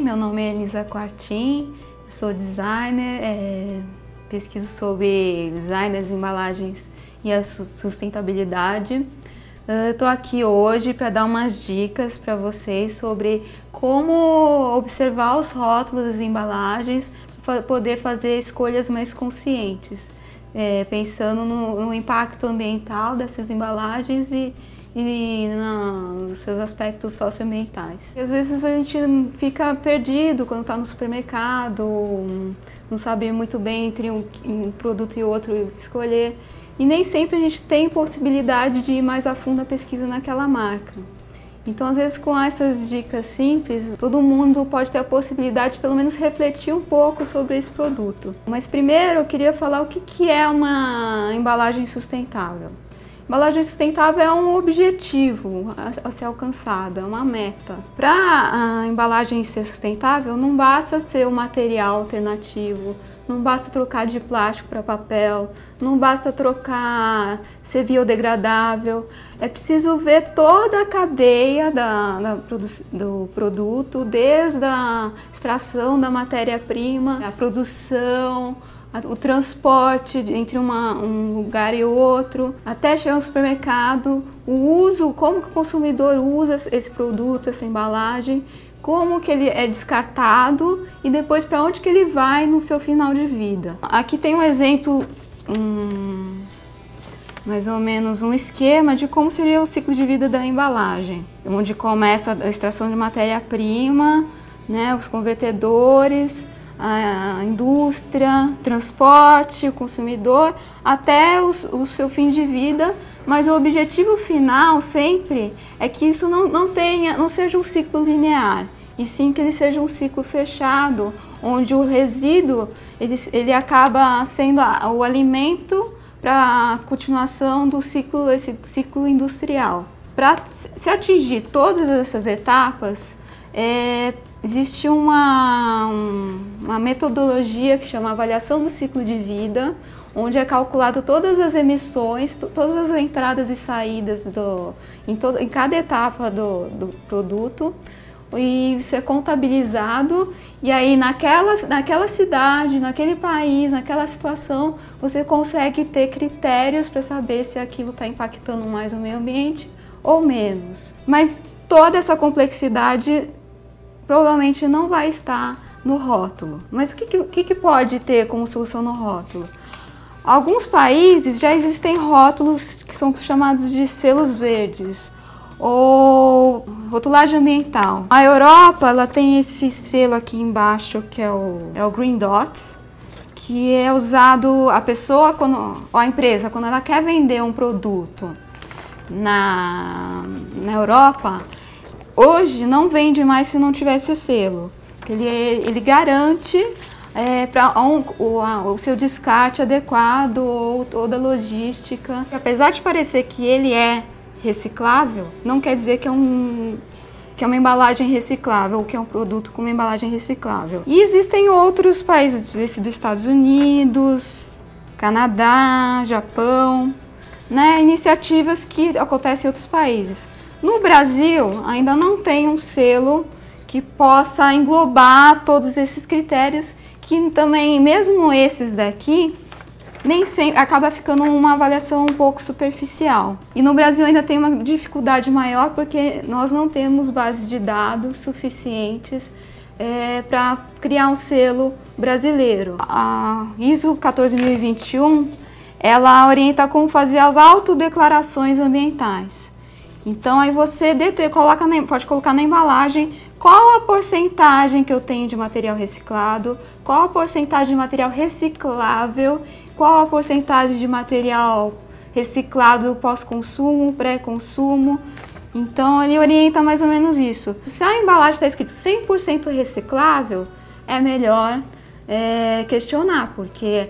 meu nome é Elisa Quartim, sou designer, pesquiso sobre design das embalagens e a sustentabilidade. Estou aqui hoje para dar umas dicas para vocês sobre como observar os rótulos das embalagens para poder fazer escolhas mais conscientes, pensando no impacto ambiental dessas embalagens e nos seus aspectos socioambientais. E às vezes a gente fica perdido quando está no supermercado, não sabe muito bem entre um produto e outro escolher. E nem sempre a gente tem possibilidade de ir mais a fundo na pesquisa naquela marca. Então, às vezes, com essas dicas simples, todo mundo pode ter a possibilidade de pelo menos refletir um pouco sobre esse produto. Mas primeiro eu queria falar o que é uma embalagem sustentável. Embalagem sustentável é um objetivo a ser alcançado, é uma meta. Para a embalagem ser sustentável, não basta ser um material alternativo, não basta trocar de plástico para papel, não basta ser biodegradável. É preciso ver toda a cadeia do produto, desde a extração da matéria-prima, a produção, o transporte entre um lugar e outro, até chegar no supermercado, o uso, como que o consumidor usa esse produto, essa embalagem, como que ele é descartado e depois para onde que ele vai no seu final de vida. Aqui tem um exemplo, mais ou menos um esquema de como seria o ciclo de vida da embalagem, onde começa a extração de matéria-prima, né, os convertedores, a indústria, transporte, o consumidor, até o seu fim de vida, mas o objetivo final sempre é que isso não seja um ciclo linear, e sim que ele seja um ciclo fechado, onde o resíduo ele acaba sendo o alimento para a continuação do ciclo, esse ciclo industrial. Para se atingir todas essas etapas, existe uma metodologia que chama avaliação do ciclo de vida, onde é calculado todas as emissões, todas as entradas e saídas em cada etapa do produto, e isso é contabilizado, e aí naquela cidade, naquele país, naquela situação, você consegue ter critérios para saber se aquilo está impactando mais o meio ambiente ou menos. Mas toda essa complexidade provavelmente não vai estar no rótulo. Mas o que pode ter como solução no rótulo? Alguns países já existem rótulos que são chamados de selos verdes ou rotulagem ambiental. A Europa ela tem esse selo aqui embaixo que é o Green Dot, que é usado a empresa quando ela quer vender um produto na Europa. Hoje não vende mais se não tiver esse selo, porque ele garante o seu descarte adequado ou toda a logística. Apesar de parecer que ele é reciclável, não quer dizer que é uma embalagem reciclável ou que é um produto com uma embalagem reciclável. E existem outros países, esse dos Estados Unidos, Canadá, Japão, né, iniciativas que acontecem em outros países. No Brasil, ainda não tem um selo que possa englobar todos esses critérios, que também, mesmo esses daqui, nem sempre acaba ficando uma avaliação um pouco superficial. E no Brasil ainda tem uma dificuldade maior porque nós não temos bases de dados suficientes para criar um selo brasileiro. A ISO 14021, ela orienta como fazer as autodeclarações ambientais. Então aí você pode colocar na embalagem qual a porcentagem que eu tenho de material reciclado, qual a porcentagem de material reciclável, qual a porcentagem de material reciclado pós-consumo, pré-consumo. Então ele orienta mais ou menos isso. Se a embalagem está escrito 100% reciclável, é melhor questionar, porque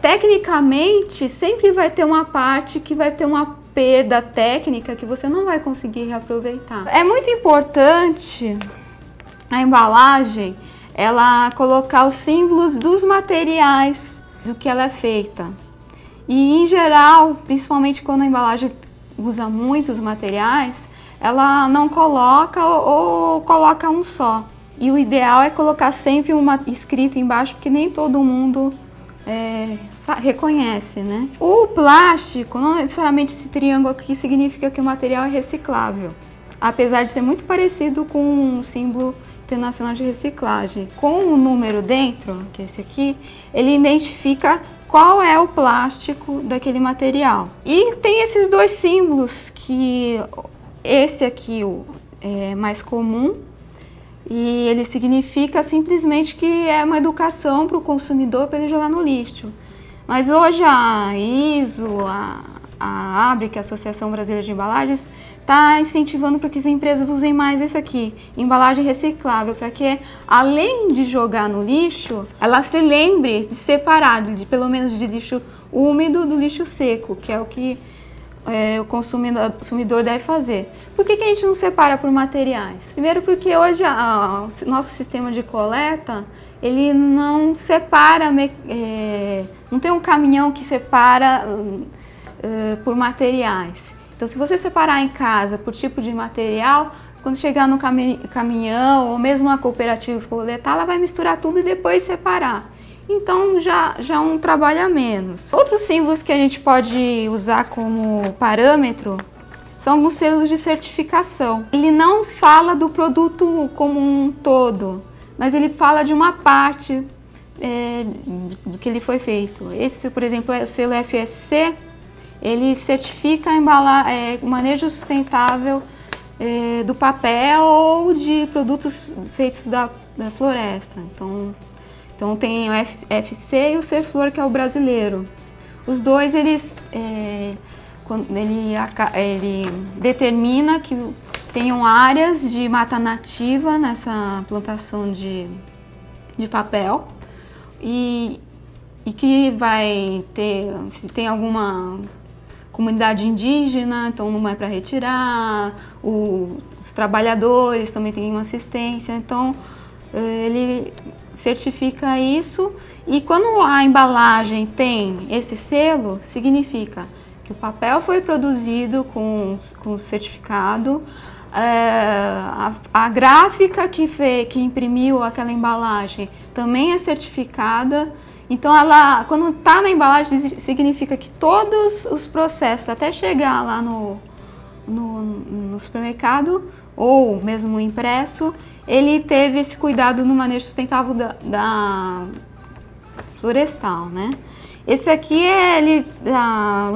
tecnicamente sempre vai ter uma parte que vai ter uma perda técnica que você não vai conseguir reaproveitar. É muito importante a embalagem ela colocar os símbolos dos materiais do que ela é feita. E em geral, principalmente quando a embalagem usa muitos materiais, ela não coloca ou coloca um só. E o ideal é colocar sempre escrito embaixo, porque nem todo mundo reconhece, né? O plástico, não necessariamente esse triângulo aqui significa que o material é reciclável, apesar de ser muito parecido com o símbolo internacional de reciclagem. Com o número dentro, que é esse aqui, ele identifica qual é o plástico daquele material. E tem esses dois símbolos, que esse aqui é mais comum, e ele significa simplesmente que é uma educação para o consumidor para ele jogar no lixo. Mas hoje a ISO, a ABRE, que é a Associação Brasileira de Embalagens, está incentivando para que as empresas usem mais esse aqui, embalagem reciclável, para que, além de jogar no lixo, ela se lembre de separar, pelo menos de lixo úmido do lixo seco, que é o que o consumidor deve fazer. Por que a gente não separa por materiais? Primeiro porque hoje o nosso sistema de coleta, ele não separa, não tem um caminhão que separa por materiais. Então, se você separar em casa por tipo de material, quando chegar no caminhão ou mesmo a cooperativa coletar, ela vai misturar tudo e depois separar. Então, já é um trabalho a menos. Outros símbolos que a gente pode usar como parâmetro são alguns selos de certificação. Ele não fala do produto como um todo, mas ele fala de uma parte do que ele foi feito. Esse, por exemplo, é o selo FSC. Ele certifica o manejo sustentável do papel ou de produtos feitos da floresta. Então tem o FC e o Serflor, que é o brasileiro. Os dois, ele determina que tenham áreas de mata nativa nessa plantação de papel e que vai ter, se tem alguma comunidade indígena, então não é para retirar, os trabalhadores também têm uma assistência, então ele certifica isso. E quando a embalagem tem esse selo, significa que o papel foi produzido com certificado, a gráfica que imprimiu aquela embalagem também é certificada. Então, quando está na embalagem, significa que todos os processos, até chegar lá no supermercado, ou mesmo impresso, ele teve esse cuidado no manejo sustentável da florestal, né? Esse aqui é da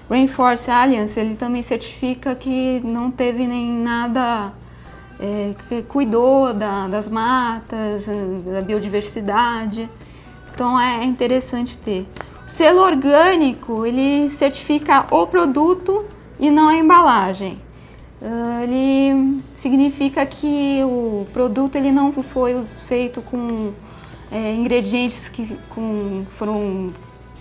Rainforest Alliance, ele também certifica que não teve nem nada, que cuidou das matas, da biodiversidade. Então é interessante ter. O selo orgânico, ele certifica o produto e não a embalagem. Ele significa que o produto ele não foi feito com ingredientes que foram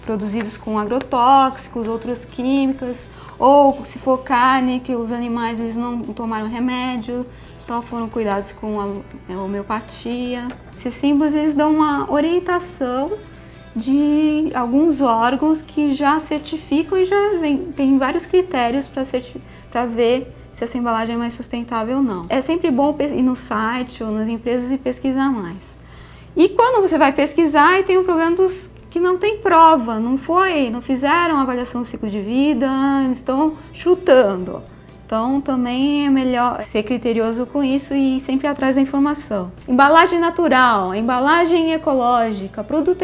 produzidos com agrotóxicos, outras químicas, ou se for carne, que os animais eles não tomaram remédio, só foram cuidados com a homeopatia. Esses símbolos eles dão uma orientação de alguns órgãos que já certificam e tem vários critérios para ver se essa embalagem é mais sustentável ou não. É sempre bom ir no site ou nas empresas e pesquisar mais. E quando você vai pesquisar, tem o problema dos que não tem prova, não fizeram avaliação do ciclo de vida, eles estão chutando. Então também é melhor ser criterioso com isso e sempre ir atrás da informação. Embalagem natural, embalagem ecológica, produto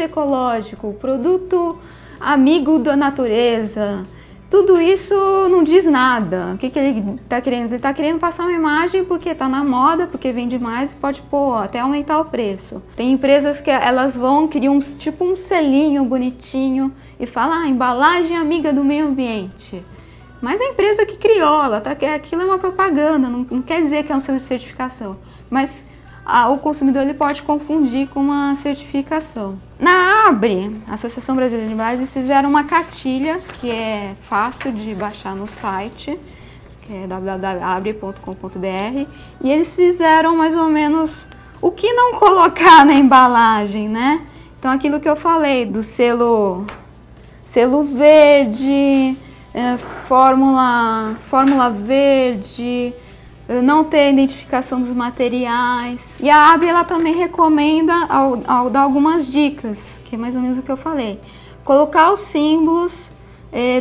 amigo da natureza. Tudo isso não diz nada. O que ele está querendo? Ele está querendo passar uma imagem porque está na moda, porque vende mais e pode até aumentar o preço. Tem empresas que elas criam tipo um selinho bonitinho e falam, embalagem amiga do meio ambiente. Mas a empresa que criou, aquilo é uma propaganda, não quer dizer que é um selo de certificação. Mas o consumidor ele pode confundir com uma certificação. Na ABRE, Associação Brasileira de Embalagens, eles fizeram uma cartilha que é fácil de baixar no site, que é www.abre.com.br, e eles fizeram mais ou menos o que não colocar na embalagem, né? Então aquilo que eu falei do selo verde, fórmula verde, não ter identificação dos materiais. E a AB ela também recomenda, ao dar algumas dicas, que é mais ou menos o que eu falei. Colocar os símbolos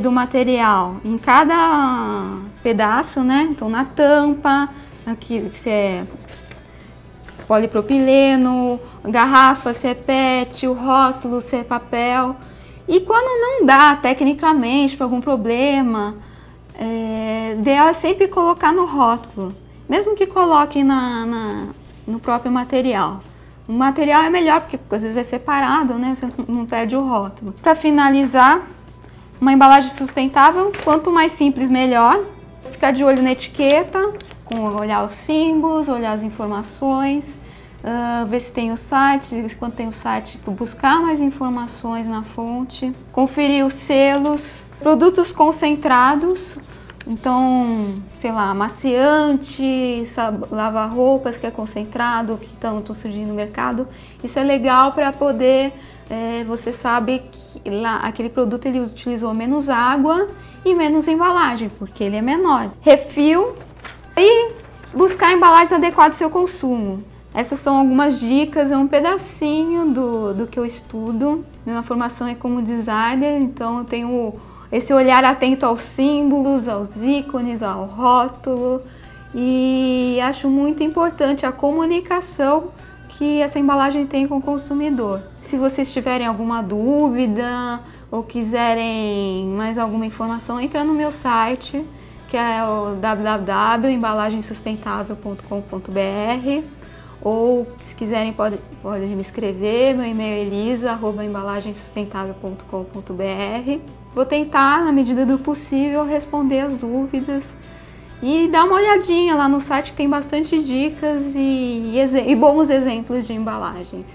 do material em cada pedaço, né? Então na tampa, aqui se é polipropileno, garrafa se é PET, o rótulo se é papel. E quando não dá tecnicamente para algum problema, ideal é sempre colocar no rótulo, mesmo que coloque no próprio material. O material é melhor porque às vezes é separado, né? Você não perde o rótulo. Para finalizar, uma embalagem sustentável, quanto mais simples melhor. Ficar de olho na etiqueta, olhar os símbolos, olhar as informações, ver se tem o site, quando tem o site, buscar mais informações na fonte, conferir os selos, produtos concentrados. Então, sei lá, amaciante, lava-roupas que é concentrado, que estão surgindo no mercado. Isso é legal para poder, você sabe que lá, aquele produto ele utilizou menos água e menos embalagem, porque ele é menor. Refil e buscar embalagens adequadas ao seu consumo. Essas são algumas dicas, é um pedacinho do que eu estudo. Minha formação é como designer, então eu tenho esse olhar atento aos símbolos, aos ícones, ao rótulo, e acho muito importante a comunicação que essa embalagem tem com o consumidor. Se vocês tiverem alguma dúvida ou quiserem mais alguma informação, entra no meu site, que é o www.embalagemsustentável.com.br, ou se quiserem pode me escrever, meu e-mail é elisa@embalagemsustentável.com.br. Vou tentar, na medida do possível, responder as dúvidas e dar uma olhadinha lá no site que tem bastante dicas e bons exemplos de embalagens.